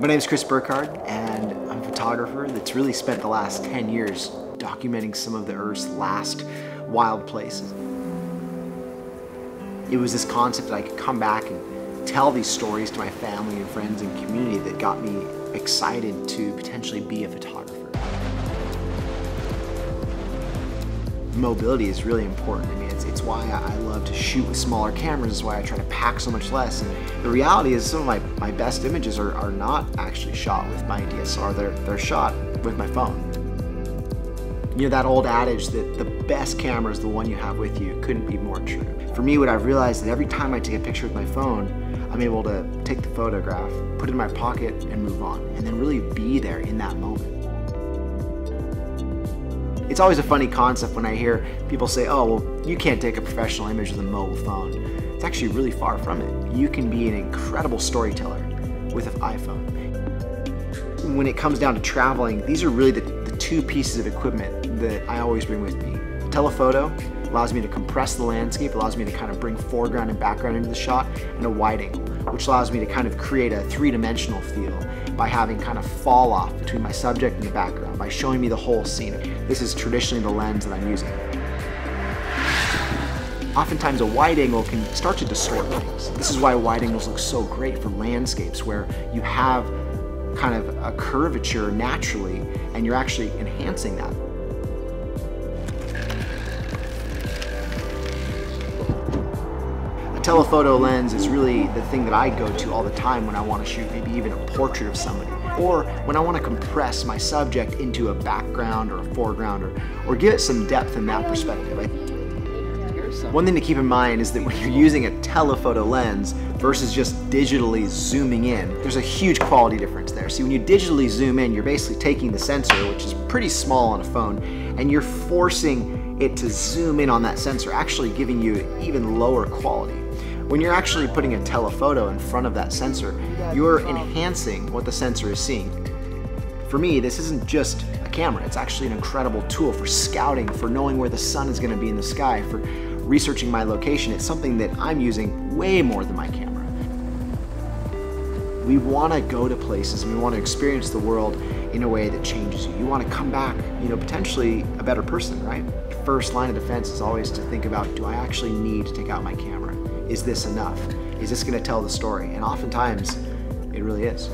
My name is Chris Burkard, and I'm a photographer that's really spent the last 10 years documenting some of the Earth's last wild places. It was this concept that I could come back and tell these stories to my family and friends and community that got me excited to potentially be a photographer. Mobility is really important. I mean, it's why I love to shoot with smaller cameras. It's why I try to pack so much less. And the reality is some of my best images are not actually shot with my DSLR. They're shot with my phone. You know, that old adage that the best camera is the one you have with you couldn't be more true. For me, what I've realized is that every time I take a picture with my phone, I'm able to take the photograph, put it in my pocket, and move on, and then really be there in that moment. It's always a funny concept when I hear people say, oh, well, you can't take a professional image with a mobile phone. It's actually really far from it. You can be an incredible storyteller with an iPhone. When it comes down to traveling, these are really the two pieces of equipment that I always bring with me. Telephoto allows me to compress the landscape, allows me to kind of bring foreground and background into the shot, and a wide angle, which allows me to kind of create a three-dimensional feel by having kind of fall off between my subject and the background, by showing me the whole scene. This is traditionally the lens that I'm using. Oftentimes a wide angle can start to distort things. This is why wide angles look so great for landscapes where you have kind of a curvature naturally and you're actually enhancing that. A telephoto lens is really the thing that I go to all the time when I want to shoot maybe even a portrait of somebody, or when I want to compress my subject into a background or a foreground, or give it some depth in that perspective. One thing to keep in mind is that when you're using a telephoto lens versus just digitally zooming in, there's a huge quality difference there. See, when you digitally zoom in, you're basically taking the sensor, which is pretty small on a phone, and you're forcing it to zoom in on that sensor, actually giving you even lower quality. When you're actually putting a telephoto in front of that sensor, you're enhancing what the sensor is seeing. For me, this isn't just a camera, it's actually an incredible tool for scouting, for knowing where the sun is going to be in the sky, for researching my location. It's something that I'm using way more than my camera. We want to go to places and we want to experience the world in a way that changes you. You want to come back, potentially a better person, right? First line of defense is always to think about, do I actually need to take out my camera? Is this enough? Is this going to tell the story? And oftentimes, it really is.